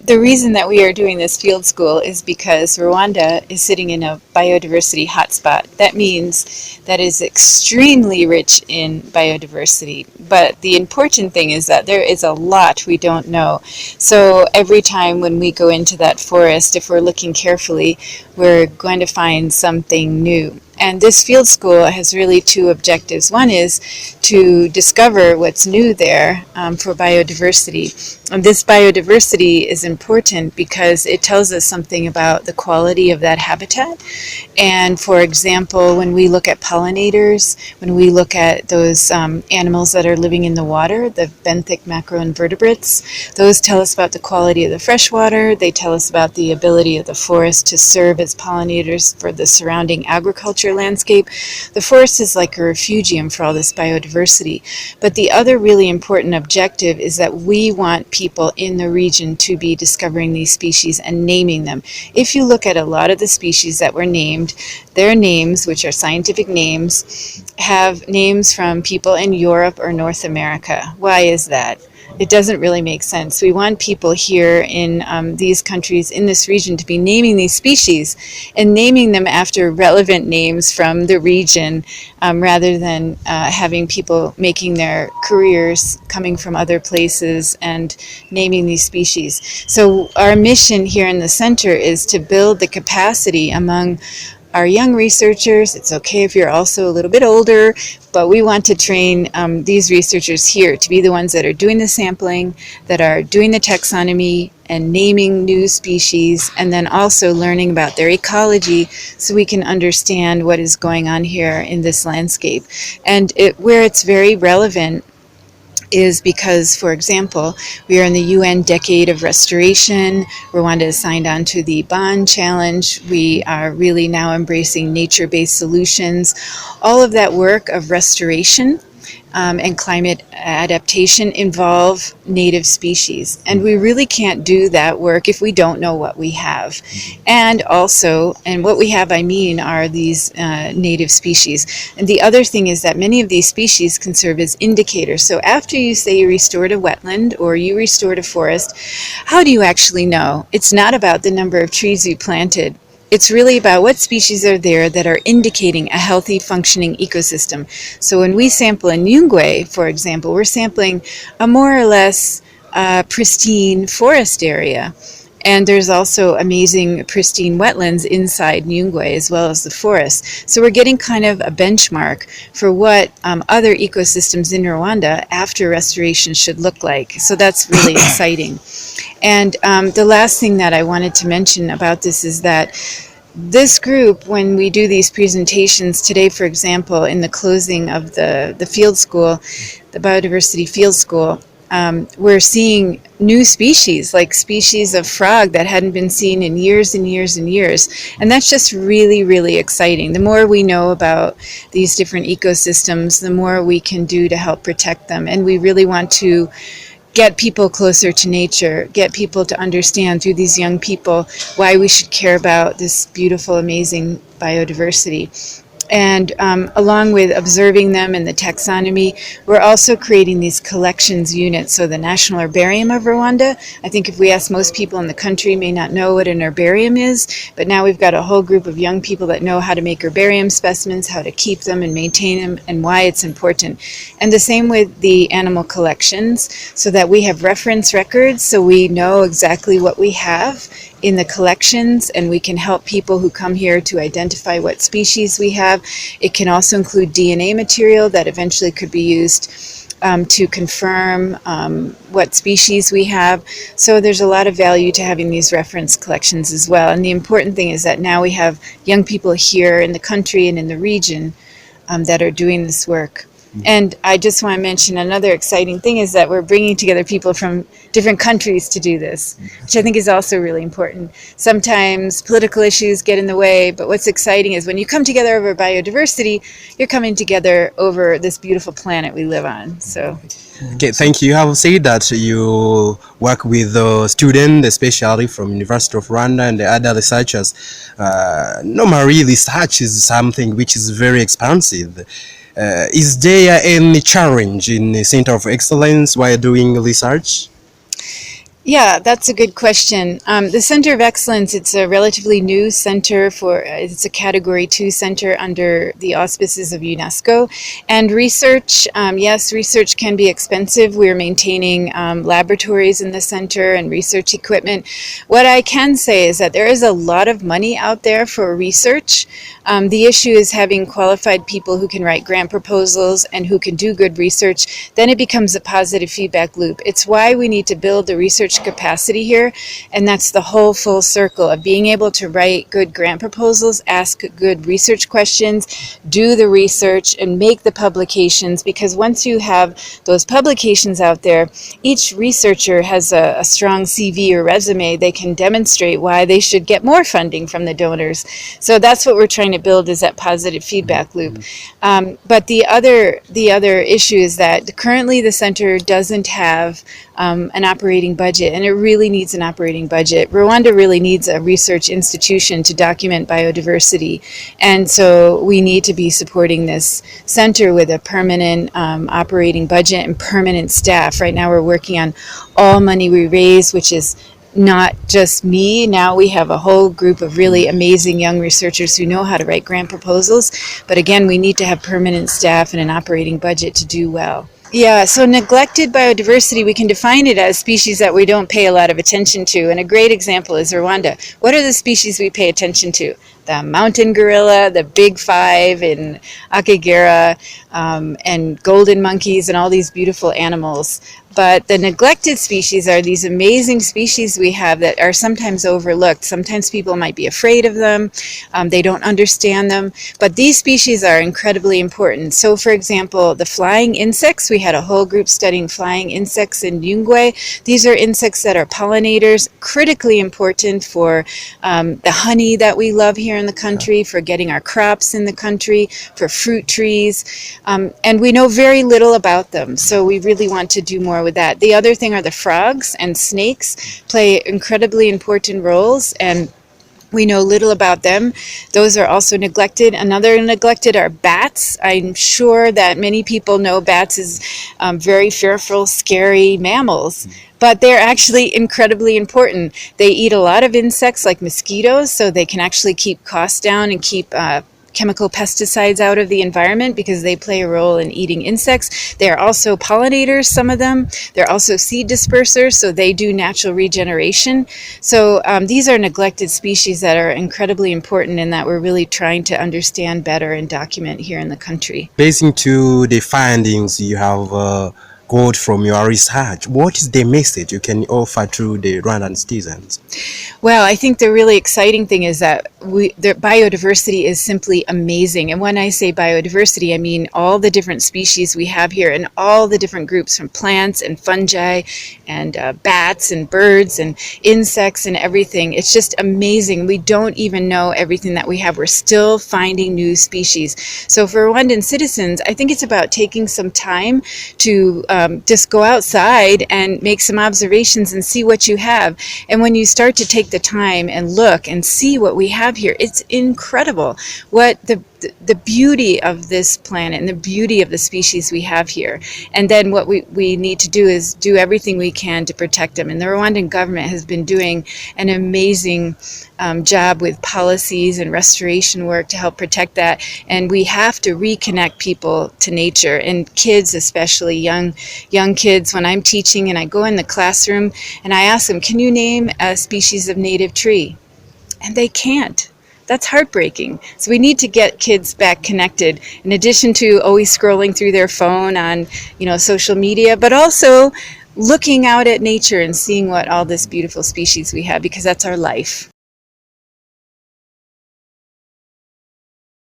The reason that we are doing this field school is because Rwanda is sitting in a biodiversity hotspot. That means that is extremely rich in biodiversity. But the important thing is that there is a lot we don't know. So every time when we go into that forest, if we're looking carefully, we're going to find something new. And this field school has really two objectives. One is to discover what's new there for biodiversity. And this biodiversity is important because it tells us something about the quality of that habitat. And for example, when we look at pollinators, when we look at those animals that are living in the water, the benthic macroinvertebrates, those tell us about the quality of the fresh water. They tell us about the ability of the forest to serve as pollinators for the surrounding agriculture landscape. The forest is like a refugium for all this biodiversity. But the other really important objective is that we want people in the region to be discovering these species and naming them. If you look at a lot of the species that were named, their names, which are scientific names, have names from people in Europe or North America. Why is that? It doesn't really make sense. We want people here in these countries, in this region, to be naming these species and naming them after relevant names from the region rather than having people making their careers coming from other places and naming these species. So our mission here in the center is to build the capacity among our young researchers. It's okay if you're also a little bit older, but we want to train these researchers here to be the ones that are doing the sampling, that are doing the taxonomy and naming new species, and then also learning about their ecology so we can understand what is going on here in this landscape. And where it's very relevant is because, for example, we are in the UN Decade of Restoration. Rwanda is signed on to the Bond Challenge. We are really now embracing nature-based solutions. All of that work of restoration and climate adaptation involve native species. And we really can't do that work if we don't know what we have. And also, and what we have, I mean, are these native species. And the other thing is that many of these species can serve as indicators. So after you say you restored a wetland or you restored a forest, how do you actually know? It's not about the number of trees you planted. It's really about what species are there that are indicating a healthy, functioning ecosystem. So when we sample in Nyungwe, for example, we're sampling a more or less pristine forest area. And there's also amazing pristine wetlands inside Nyungwe as well as the forest. So we're getting kind of a benchmark for what other ecosystems in Rwanda after restoration should look like. So that's really exciting. And the last thing that I wanted to mention about this is that this group, when we do these presentations today, for example, in the closing of the field school, the biodiversity field school, we're seeing new species, like species of frog that hadn't been seen in years and years and years. And that's just really, really exciting. The more we know about these different ecosystems, the more we can do to help protect them. And we really want to get people closer to nature, get people to understand through these young people why we should care about this beautiful, amazing biodiversity. And along with observing them and the taxonomy, we're also creating these collections units. So the National Herbarium of Rwanda, I think if we ask most people in the country may not know what an herbarium is, but now we've got a whole group of young people that know how to make herbarium specimens, how to keep them and maintain them, and why it's important. And the same with the animal collections, so that we have reference records, so we know exactly what we have in the collections, and we can help people who come here to identify what species we have. It can also include DNA material that eventually could be used to confirm what species we have. So there's a lot of value to having these reference collections as well. And the important thing is that now we have young people here in the country and in the region that are doing this work. And I just want to mention another exciting thing is that we're bringing together people from different countries to do this, which I think is also really important. Sometimes political issues get in the way, but what's exciting is when you come together over biodiversity, you're coming together over this beautiful planet we live on. So. Okay, thank you. I will say that you work with students, especially from University of Rwanda and the other researchers. Normally, research is something which is very expensive. Is there any challenge in the Center of Excellence while doing research? Yeah, that's a good question. The Center of Excellence, it's a relatively new center it's a Category 2 center under the auspices of UNESCO. And research, yes, research can be expensive. We're maintaining laboratories in the center and research equipment. What I can say is that there is a lot of money out there for research. The issue is having qualified people who can write grant proposals and who can do good research. Then it becomes a positive feedback loop. It's why we need to build the research capacity here, and that's the whole full circle of being able to write good grant proposals, ask good research questions, do the research, and make the publications, because once you have those publications out there, each researcher has a strong CV or resume. They can demonstrate why they should get more funding from the donors. So that's what we're trying to build, is that positive feedback loop. But the other issue is that currently the center doesn't have an operating budget, and it really needs an operating budget. Rwanda really needs a research institution to document biodiversity, and so we need to be supporting this center with a permanent operating budget and permanent staff. Right now we're working on all money we raise, which is not just me. Now we have a whole group of really amazing young researchers who know how to write grant proposals, but again, we need to have permanent staff and an operating budget to do well. Yeah, so neglected biodiversity, we can define it as species that we don't pay a lot of attention to. And a great example is Rwanda. What are the species we pay attention to? The mountain gorilla, the big five in Akagera, and golden monkeys and all these beautiful animals. But the neglected species are these amazing species we have that are sometimes overlooked. Sometimes people might be afraid of them. They don't understand them. But these species are incredibly important. So, for example, the flying insects, we had a whole group studying flying insects in Nyungwe. These are insects that are pollinators, critically important for the honey that we love here in the country, for getting our crops in the country, for fruit trees. And we know very little about them. So we really want to do more with that. The other thing are the frogs and snakes play incredibly important roles, and we know little about them. Those are also neglected. Another neglected are bats. I'm sure that many people know bats as very fearful, scary mammals, but they're actually incredibly important. They eat a lot of insects like mosquitoes, so they can actually keep costs down and keep chemical pesticides out of the environment, because they play a role in eating insects. They are also pollinators, some of them. They're also seed dispersers, so they do natural regeneration. So these are neglected species that are incredibly important and that we're really trying to understand better and document here in the country. Based into the findings you have got from your research, what is the message you can offer to the Rwandan citizens? Well, I think the really exciting thing is that the biodiversity is simply amazing. And when I say biodiversity, I mean all the different species we have here and all the different groups, from plants and fungi and bats and birds and insects and everything. It's just amazing. We don't even know everything that we have. We're still finding new species. So for Rwandan citizens, I think it's about taking some time to just go outside and make some observations and see what you have. And when you start to take the time and look and see what we have here, it's incredible what the beauty of this planet and the beauty of the species we have here. And then what we need to do is do everything we can to protect them. And the Rwandan government has been doing an amazing job with policies and restoration work to help protect that. And we have to reconnect people to nature, and kids, especially young kids. When I'm teaching and I go in the classroom and I ask them, can you name a species of native tree? And they can't. That's heartbreaking. So we need to get kids back connected, in addition to always scrolling through their phone on, social media, but also looking out at nature and seeing what all this beautiful species we have, because that's our life.